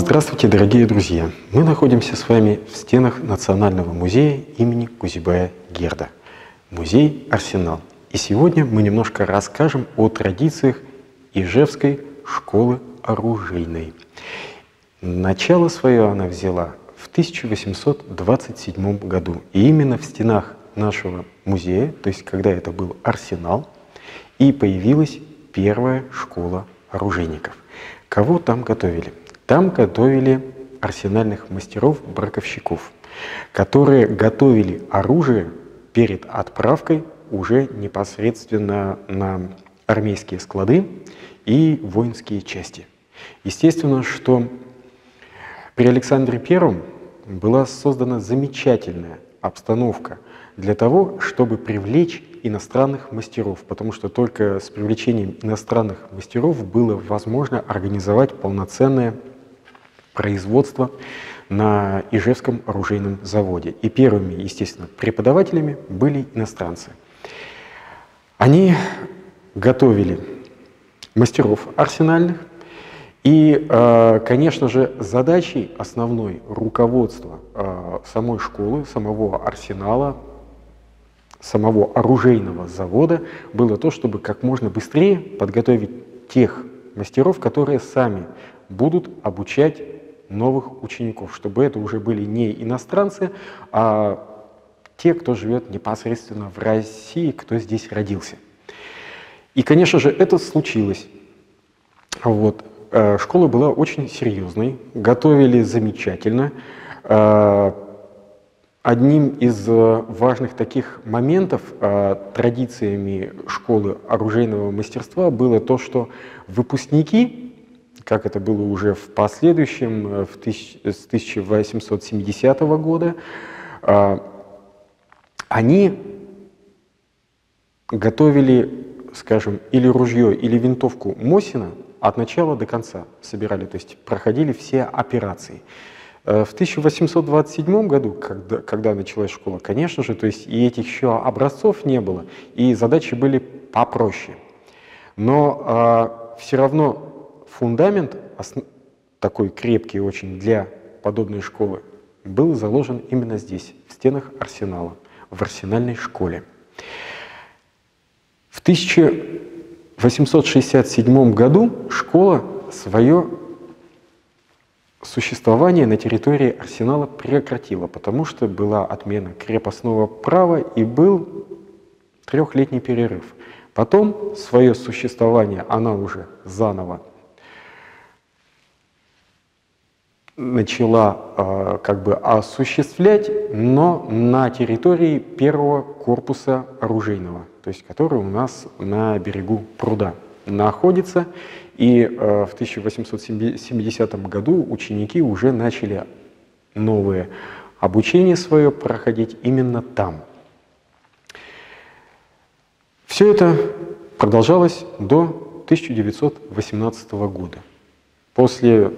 Здравствуйте, дорогие друзья! Мы находимся с вами в стенах Национального музея имени Кузибая Герда, музей «Арсенал». И сегодня мы немножко расскажем о традициях Ижевской школы оружейной. Начало свое она взяла в 1827 году. И именно в стенах нашего музея, то есть когда это был «Арсенал», и появилась первая школа оружейников. Кого там готовили? Там готовили арсенальных мастеров-браковщиков, которые готовили оружие перед отправкой уже непосредственно на армейские склады и воинские части. Естественно, что при Александре I была создана замечательная обстановка для того, чтобы привлечь иностранных мастеров, потому что только с привлечением иностранных мастеров было возможно организовать полноценное производство на Ижевском оружейном заводе. И первыми, естественно, преподавателями были иностранцы. Они готовили мастеров арсенальных, и, конечно же, задачей основной руководства самой школы, самого арсенала, самого оружейного завода было то, чтобы как можно быстрее подготовить тех мастеров, которые сами будут обучать новых учеников, чтобы это уже были не иностранцы, а те, кто живет непосредственно в России, кто здесь родился. И, конечно же, это случилось. Вот. Школа была очень серьезной, готовили замечательно. Одним из важных таких моментов традициями школы оружейного мастерства было то, что выпускники, как это было уже в последующем, с 1870 года, они готовили, скажем, или ружье, или винтовку Мосина от начала до конца собирали, то есть проходили все операции. В 1827 году, когда началась школа, конечно же, то есть и этих еще образцов не было, и задачи были попроще. Но все равно фундамент, такой крепкий очень для подобной школы, был заложен именно здесь, в стенах Арсенала, в арсенальной школе. В 1867 году школа свое существование на территории Арсенала прекратила, потому что была отмена крепостного права и был трехлетний перерыв. Потом свое существование она уже заново начала осуществлять, но на территории первого корпуса оружейного, то есть который у нас на берегу пруда находится. И в 1870 году ученики уже начали новое обучение свое проходить именно там. Все это продолжалось до 1918 года. После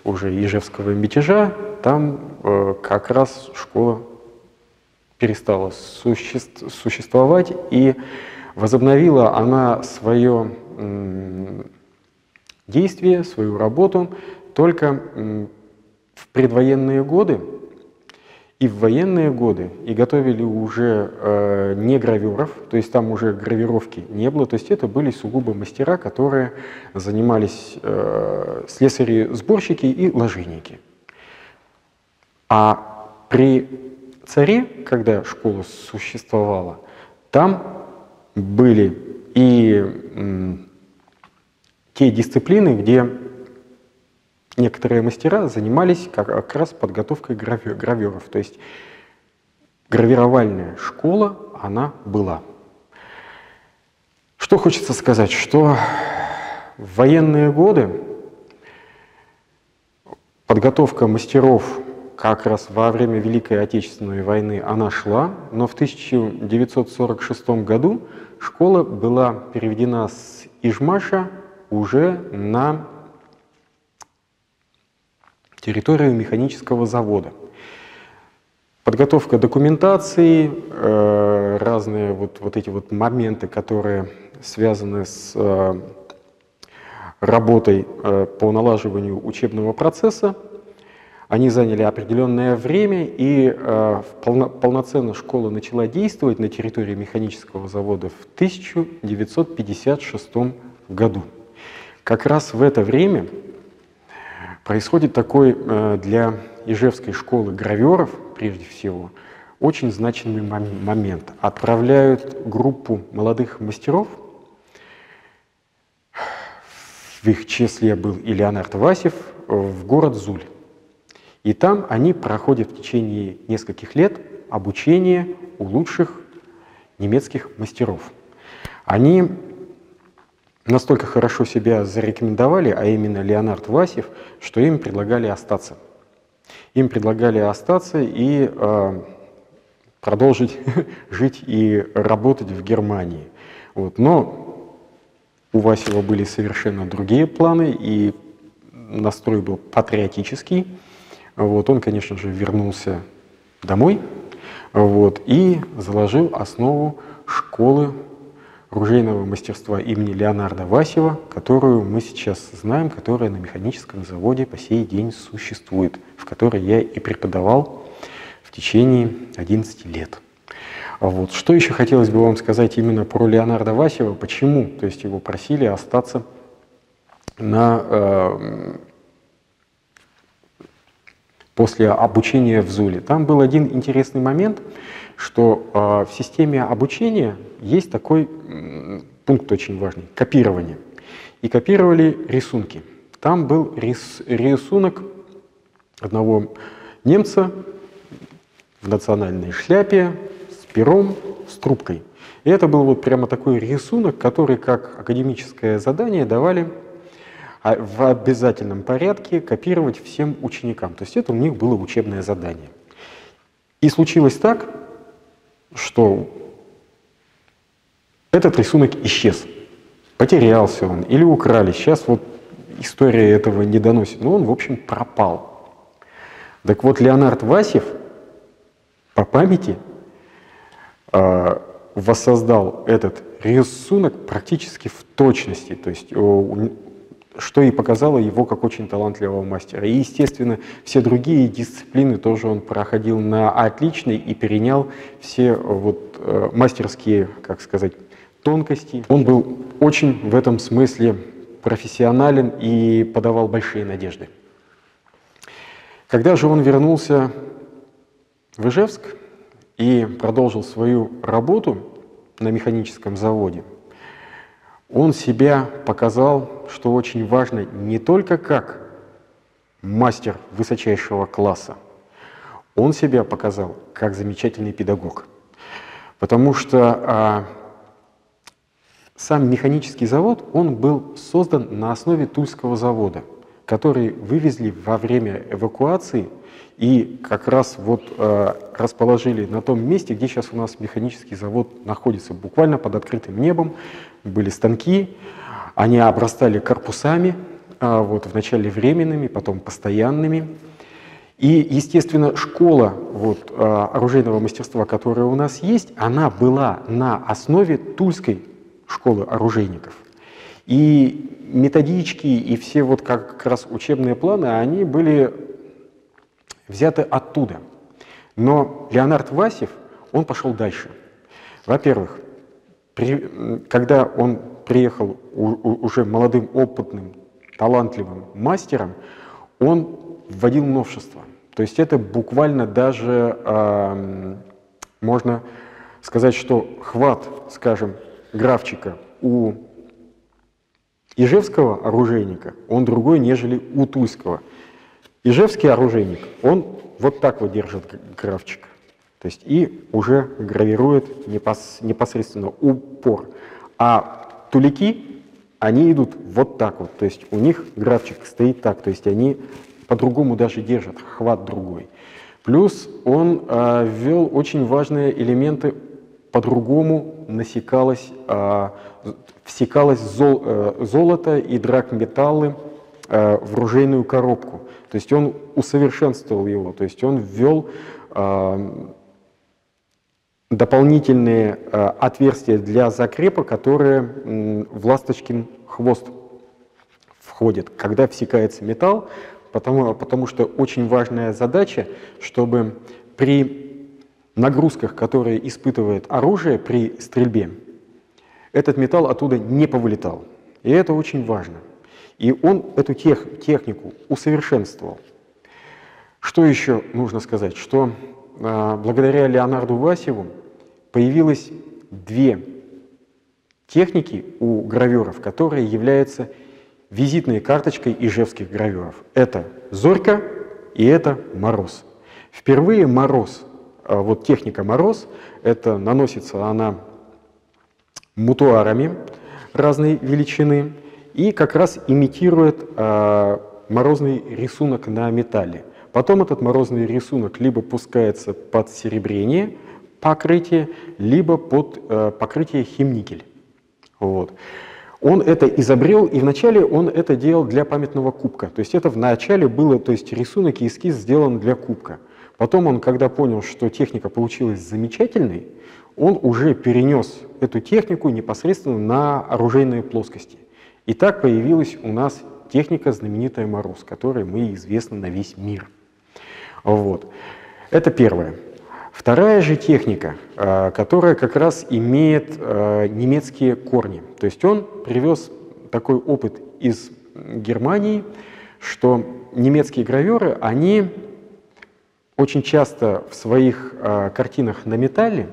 уже Ижевского мятежа там как раз школа перестала существовать, и возобновила она свое действие, свою работу только в предвоенные годы и в военные годы, и готовили уже не гравюров, то есть там уже гравировки не было, то есть это были сугубо мастера, которые занимались слесари-сборщики и ложильники. А при царе, когда школа существовала, там были и те дисциплины, где некоторые мастера занимались как раз подготовкой гравюров. То есть гравировальная школа, она была. Что хочется сказать, что в военные годы подготовка мастеров как раз во время Великой Отечественной войны она шла, но в 1946 году школа была переведена с Ижмаша уже на территорию механического завода. Подготовка документации, разные вот эти моменты, которые связаны с работой по налаживанию учебного процесса. Они заняли определенное время, и полноценно школа начала действовать на территории механического завода в 1956 году. Как раз в это время происходит такой для Ижевской школы граверов, прежде всего, очень значимый момент. Отправляют группу молодых мастеров, в их числе был и Леонард Васев, в город Зуль. И там они проходят в течение нескольких лет обучение у лучших немецких мастеров. Они настолько хорошо себя зарекомендовали, а именно Леонард Васев, что им предлагали остаться. Им предлагали остаться и продолжить жить и работать в Германии. Вот. Но у Васева были совершенно другие планы, и настрой был патриотический. Вот. Он, конечно же, вернулся домой, вот, и заложил основу школы оружейного мастерства имени Леонарда Васева, которую мы сейчас знаем, которая на механическом заводе по сей день существует, в которой я и преподавал в течение 11 лет. Вот. Что еще хотелось бы вам сказать именно про Леонарда Васева, почему, то есть его просили остаться после обучения в Зуле. Там был один интересный момент, что в системе обучения есть такой пункт очень важный – копирование. И копировали рисунки. Там был рисунок одного немца в национальной шляпе, с пером, с трубкой. И это был вот прямо такой рисунок, который как академическое задание давали в обязательном порядке копировать всем ученикам. То есть это у них было учебное задание. И случилось так, что этот рисунок исчез. Потерялся он или украли. Сейчас вот история этого не доносит. Но он, в общем, пропал. Так вот, Леонард Васев по памяти воссоздал этот рисунок практически в точности. То есть что и показало его как очень талантливого мастера. И, естественно, все другие дисциплины тоже он проходил на отлично и перенял все вот мастерские, как сказать, тонкости. Он был очень в этом смысле профессионален и подавал большие надежды. Когда же он вернулся в Ижевск и продолжил свою работу на механическом заводе, он себя показал, что очень важно, не только как мастер высочайшего класса, он себя показал как замечательный педагог. Потому что сам механический завод, он был создан на основе Тульского завода, который вывезли во время эвакуации и как раз вот расположили на том месте, где сейчас у нас механический завод находится, буквально под открытым небом. Были станки, они обрастали корпусами, вот, вначале временными, потом постоянными. И, естественно, школа вот, оружейного мастерства, которая у нас есть, она была на основе Тульской школы оружейников. И методички, и все вот как раз учебные планы, они были взяты оттуда. Но Леонард Васев, он пошел дальше. Во-первых, когда он приехал уже молодым, опытным, талантливым мастером, он вводил новшества. То есть это буквально даже, можно сказать, что хват, скажем, графчика у ижевского оружейника, он другой, нежели у тульского. Ижевский оружейник, он вот так вот держит графчик. То есть и уже гравирует непосредственно упор. А тулики, они идут вот так вот. То есть у них графчик стоит так. То есть они по-другому даже держат, хват другой. Плюс он ввел очень важные элементы, по-другому всекалось золото и драгметаллы в оружейную коробку. То есть он усовершенствовал его, то есть он ввел дополнительные отверстия для закрепа, которые в ласточкин хвост ходит, когда всекается металл, потому что очень важная задача, чтобы при нагрузках, которые испытывает оружие при стрельбе, этот металл оттуда не повылетал. И это очень важно. И он эту технику усовершенствовал. Что еще нужно сказать? Что благодаря Леонарду Васьеву появилось две техники у граверов, которые являются визитной карточкой ижевских граверов. Это Зорька и это Мороз. Впервые Мороз, вот техника Мороз, это наносится она мутуарами разной величины и как раз имитирует морозный рисунок на металле. Потом этот морозный рисунок либо пускается под серебрение покрытие, либо под покрытие химникель. Вот. Он это изобрел, и вначале он это делал для памятного кубка. То есть это вначале было, то есть рисунок и эскиз сделан для кубка. Потом он, когда понял, что техника получилась замечательной, он уже перенес эту технику непосредственно на оружейные плоскости. И так появилась у нас техника знаменитая Мороз, которой мы известны на весь мир. Вот. Это первое. Вторая же техника, которая как раз имеет немецкие корни. То есть он привез такой опыт из Германии, что немецкие граверы, они очень часто в своих картинах на металле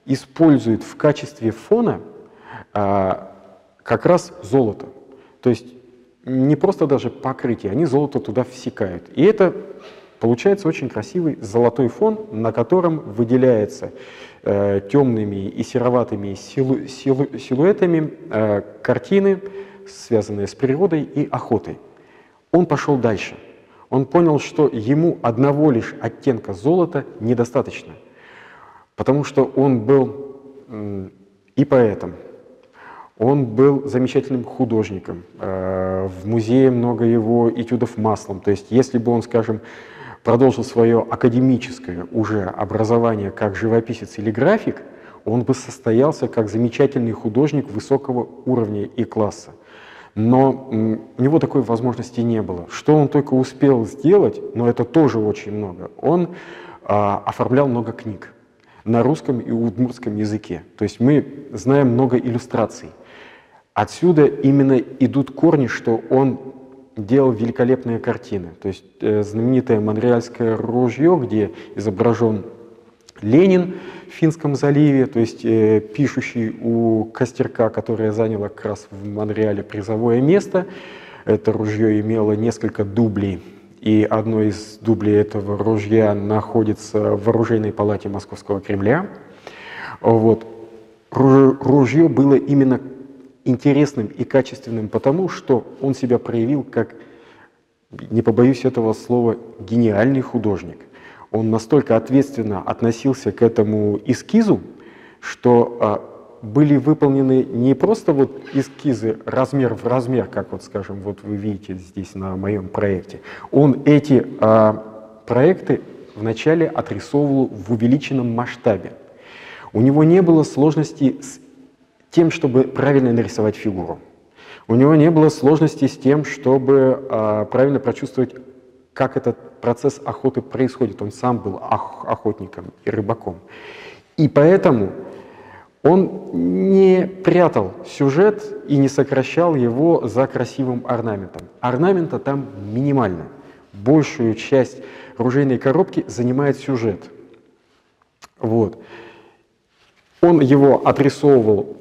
используют в качестве фона как раз золото. То есть не просто даже покрытие, они золото туда всекают. И это получается очень красивый золотой фон, на котором выделяется темными и сероватыми силуэтами картины, связанные с природой и охотой. Он пошел дальше. Он понял, что ему одного лишь оттенка золота недостаточно, потому что он был и поэтом, он был замечательным художником. В музее много его этюдов маслом. То есть если бы он, скажем, продолжил свое академическое уже образование как живописец или график, он бы состоялся как замечательный художник высокого уровня и класса. Но у него такой возможности не было. Что он только успел сделать, но это тоже очень много, он оформлял много книг на русском и удмуртском языке. То есть мы знаем много иллюстраций. Отсюда именно идут корни, что он делал великолепные картины. То есть знаменитое Монреальское ружье, где изображен Ленин в Финском заливе, то есть пишущий у костерка, которое заняло как раз в Монреале призовое место. Это ружье имело несколько дублей, и одно из дублей этого ружья находится в оружейной палате Московского Кремля. Вот. Ружье было именно интересным и качественным потому, что он себя проявил как, не побоюсь этого слова, гениальный художник. Он настолько ответственно относился к этому эскизу, что были выполнены не просто вот эскизы размер в размер, как вот, скажем, вот вы видите здесь на моем проекте. Он эти проекты вначале отрисовывал в увеличенном масштабе. У него не было сложности с тем, чтобы правильно нарисовать фигуру. У него не было сложности с тем, чтобы правильно прочувствовать, как этот процесс охоты происходит. Он сам был охотником и рыбаком. И поэтому он не прятал сюжет и не сокращал его за красивым орнаментом. Орнамента там минимально. Большую часть ружейной коробки занимает сюжет. Вот. Он его отрисовывал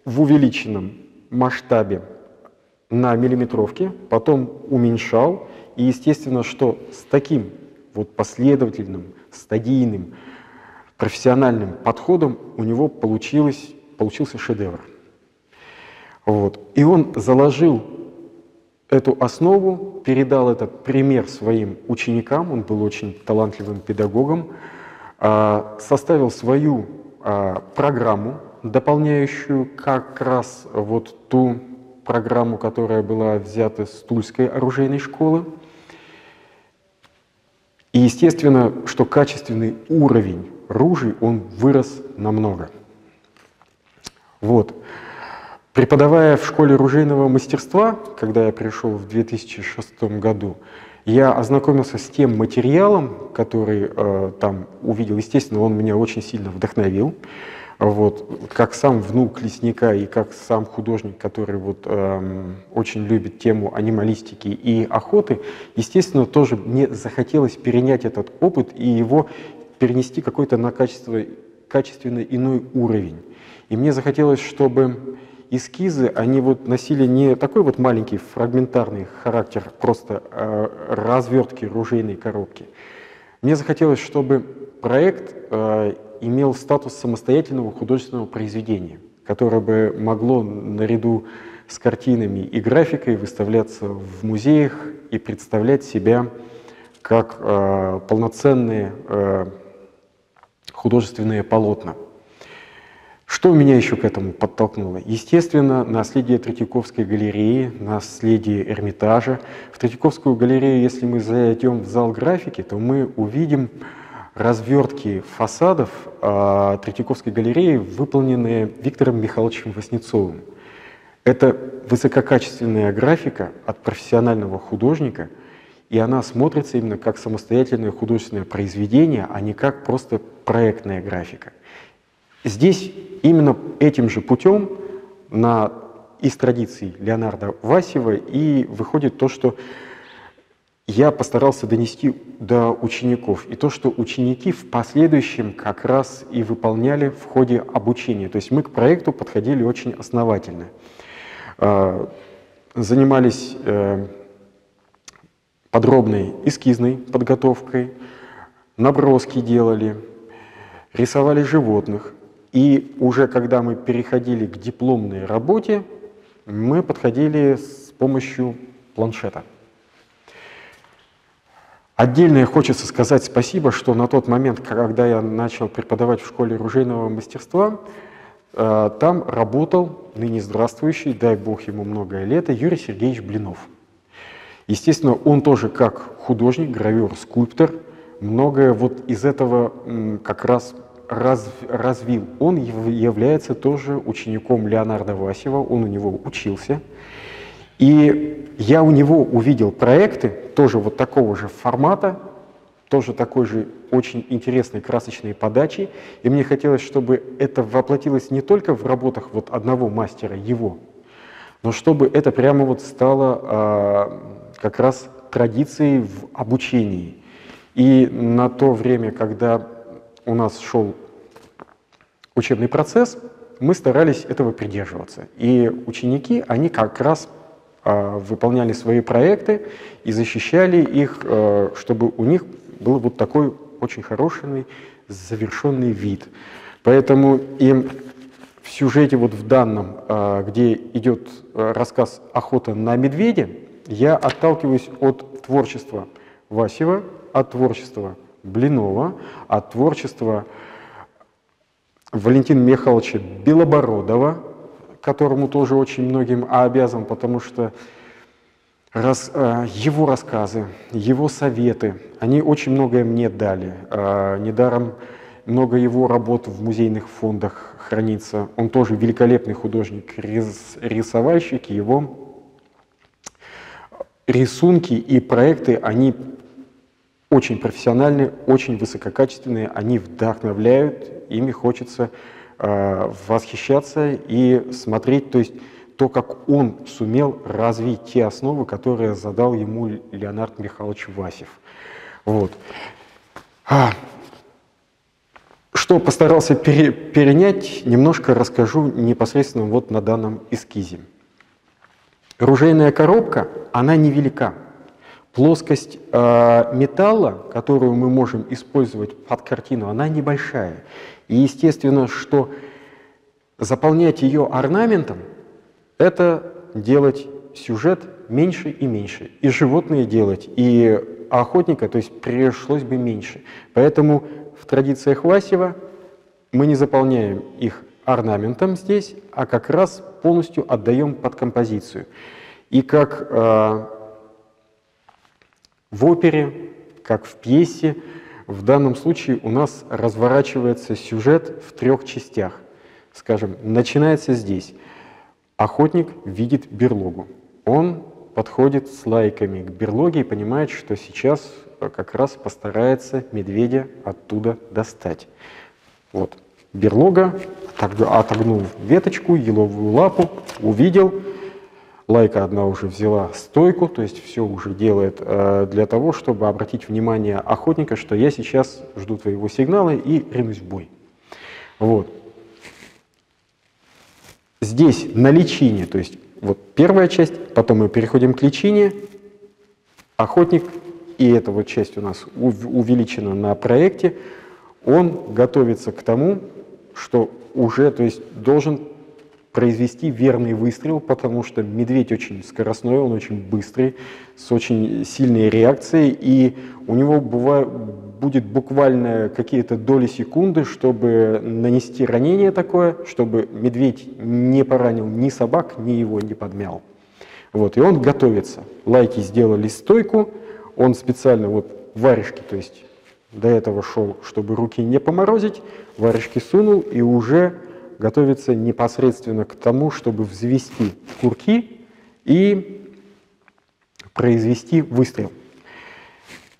в увеличенном масштабе на миллиметровке, потом уменьшал. И естественно, что с таким вот последовательным, стадийным, профессиональным подходом у него получился шедевр. Вот. И он заложил эту основу, передал этот пример своим ученикам, он был очень талантливым педагогом, составил свою программу, дополняющую как раз вот ту программу, которая была взята с Тульской оружейной школы. И естественно, что качественный уровень ружей, он вырос намного. Вот. Преподавая в школе оружейного мастерства, когда я пришел в 2006 году, я ознакомился с тем материалом, который там увидел. Естественно, он меня очень сильно вдохновил. Вот, как сам внук лесника и как сам художник, который вот, очень любит тему анималистики и охоты, естественно, тоже мне захотелось перенять этот опыт и его перенести какой-то на качественно иной уровень. И мне захотелось, чтобы эскизы, они вот носили не такой вот маленький фрагментарный характер, просто развертки ружейной коробки. Мне захотелось, чтобы проект имел статус самостоятельного художественного произведения, которое бы могло наряду с картинами и графикой выставляться в музеях и представлять себя как полноценные художественные полотна. Что меня еще к этому подтолкнуло? Естественно, наследие Третьяковской галереи, наследие Эрмитажа. В Третьяковскую галерею, если мы зайдем в зал графики, то мы увидим развертки фасадов Третьяковской галереи, выполненные Виктором Михайловичем Васнецовым. Это высококачественная графика от профессионального художника, и она смотрится именно как самостоятельное художественное произведение, а не как просто проектная графика. Здесь именно этим же путем из традиций Леонардо Васьева и выходит то, что я постарался донести до учеников, и то, что ученики в последующем как раз и выполняли в ходе обучения. То есть мы к проекту подходили очень основательно. Занимались подробной эскизной подготовкой, наброски делали, рисовали животных. И уже когда мы переходили к дипломной работе, мы подходили с помощью планшета. Отдельно хочется сказать спасибо, что на тот момент, когда я начал преподавать в школе оружейного мастерства, там работал ныне здравствующий, дай бог ему многое лето, Юрий Сергеевич Блинов. Естественно, он тоже как художник, гравер, скульптор, многое вот из этого как раз развил. Он является тоже учеником Леонардо Васьева, он у него учился. И я у него увидел проекты, тоже вот такого же формата, тоже такой же очень интересной красочной подачи. И мне хотелось, чтобы это воплотилось не только в работах вот одного мастера, его, но чтобы это прямо вот стало как раз традицией в обучении. И на то время, когда у нас шел учебный процесс, мы старались этого придерживаться. И ученики, они как раз выполняли свои проекты и защищали их, чтобы у них был вот такой очень хороший, завершенный вид. Поэтому им в сюжете вот в данном, где идет рассказ «Охота на медведя», я отталкиваюсь от творчества Васьева, от творчества Блинова, от творчества Валентина Михайловича Белобородова, которому тоже очень многим обязан, потому что его рассказы, его советы, они очень многое мне дали. Недаром много его работ в музейных фондах хранится. Он тоже великолепный художник, рисовальщик, его рисунки и проекты, они очень профессиональные, очень высококачественные, они вдохновляют, ими хочется восхищаться и смотреть, то есть то, как он сумел развить те основы, которые задал ему Леонард Михайлович Васьев. Вот. Что постарался перенять, немножко расскажу непосредственно вот на данном эскизе. Оружейная коробка, она невелика. Плоскость металла, которую мы можем использовать под картину, она небольшая. И естественно, что заполнять ее орнаментом, это делать сюжет меньше и меньше. И животные делать, и охотника, то есть пришлось бы меньше. Поэтому в традициях Васьева мы не заполняем их орнаментом здесь, а как раз полностью отдаем под композицию. И как в опере, как в пьесе, в данном случае у нас разворачивается сюжет в трех частях. Скажем, начинается здесь. охотник видит берлогу. Он подходит с лайками к берлоге и понимает, что сейчас как раз постарается медведя оттуда достать. Вот. Берлога, отогнул веточку, еловую лапу, увидел. Лайка одна уже взяла стойку, то есть все уже делает для того, чтобы обратить внимание охотника, что я сейчас жду твоего сигнала и ринусь в бой. Вот. Здесь на личине, то есть вот первая часть, потом мы переходим к личине, охотник, и эта вот часть у нас увеличена на проекте, он готовится к тому, что уже, то есть должен произвести верный выстрел, потому что медведь очень скоростной, он очень быстрый, с очень сильной реакцией, и у него будет буквально какие-то доли секунды, чтобы нанести ранение такое, чтобы медведь не поранил ни собак, ни его не подмял. Вот, и он готовится. Лайки сделали стойку, он специально вот варежки, то есть до этого шел, чтобы руки не поморозить, варежки сунул и уже готовится непосредственно к тому, чтобы взвести курки и произвести выстрел.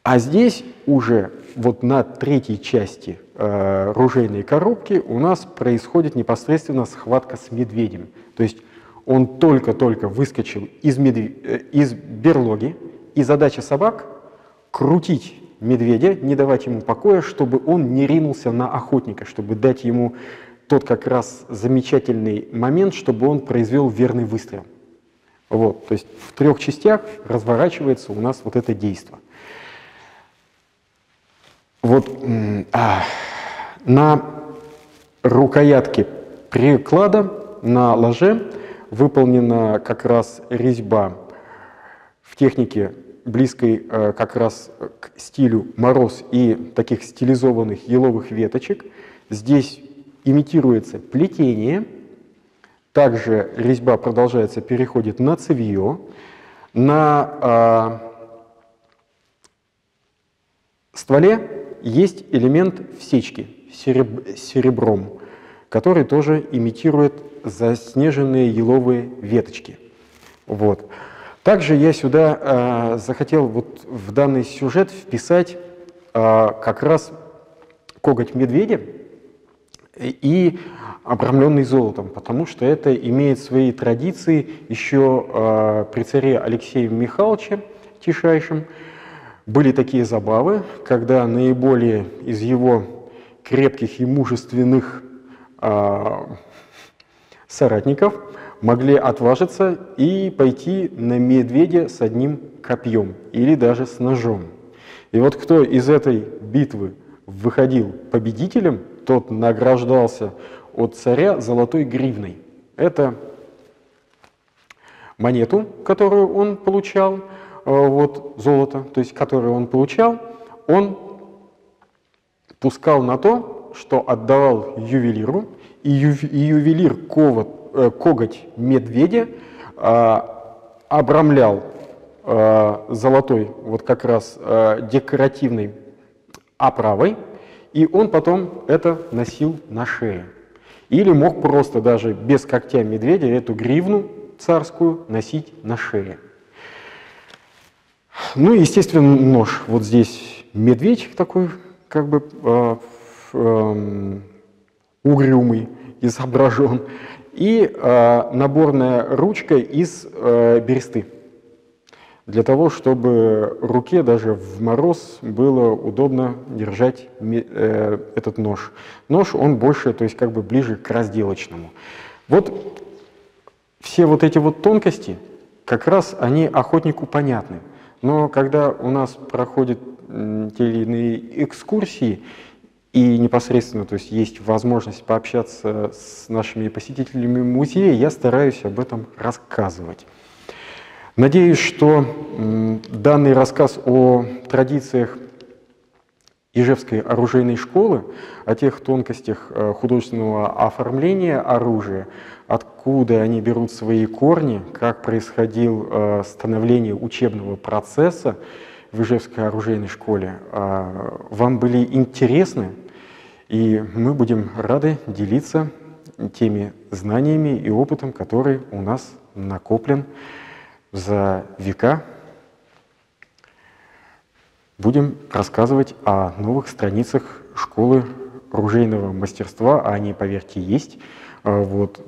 А здесь уже вот на третьей части ружейной коробки у нас происходит непосредственно схватка с медведем. То есть он только-только выскочил из берлоги, и задача собак — крутить медведя, не давать ему покоя, чтобы он не ринулся на охотника, чтобы дать ему тот как раз замечательный момент, чтобы он произвел верный выстрел. Вот, то есть в трех частях разворачивается у нас вот это действо. Вот на рукоятке приклада, на ложе выполнена как раз резьба в технике, близкой как раз к стилю мороз и таких стилизованных еловых веточек. Здесь имитируется плетение, также резьба продолжается, переходит на цевье, на стволе есть элемент всечки серебром, который тоже имитирует заснеженные еловые веточки. Вот. Также я сюда захотел вот в данный сюжет вписать как раз коготь медведя и обрамленный золотом, потому что это имеет свои традиции еще при царе Алексее Михайловиче Тишайшем. Были такие забавы, когда наиболее из его крепких и мужественных соратников могли отважиться и пойти на медведя с одним копьем или даже с ножом. И вот кто из этой битвы выходил победителем, тот награждался от царя золотой гривной. Это монету, которую он получал, вот золото, то есть которое он получал, он пускал на то, что отдавал ювелиру, и ювелир коготь медведя обрамлял золотой вот как раз декоративной оправой, и он потом это носил на шее. Или мог просто даже без когтя медведя эту гривну царскую носить на шее. Ну и, естественно, нож. Вот здесь медведь такой, как бы угрюмый изображен. И наборная ручка из бересты. Для того, чтобы руке даже в мороз было удобно держать этот нож. Нож, он больше, то есть как бы ближе к разделочному. Вот все вот эти вот тонкости, как раз они охотнику понятны. Но когда у нас проходят те или иные экскурсии, и непосредственно, то есть есть возможность пообщаться с нашими посетителями музея, я стараюсь об этом рассказывать. Надеюсь, что данный рассказ о традициях Ижевской оружейной школы, о тех тонкостях художественного оформления оружия, откуда они берут свои корни, как происходило становление учебного процесса в Ижевской оружейной школе, вам были интересны, и мы будем рады делиться теми знаниями и опытом, который у нас накоплен за века. Будем рассказывать о новых страницах школы ружейного мастерства, а они, поверьте, есть. Но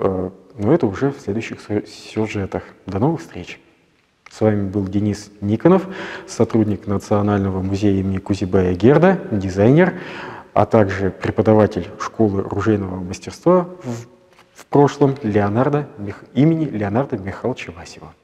это уже в следующих сюжетах. До новых встреч! С вами был Денис Никонов, сотрудник Национального музея имени Кузибая Герда, дизайнер, а также преподаватель школы ружейного мастерства в прошлом имени Леонарда Михайловича Васева.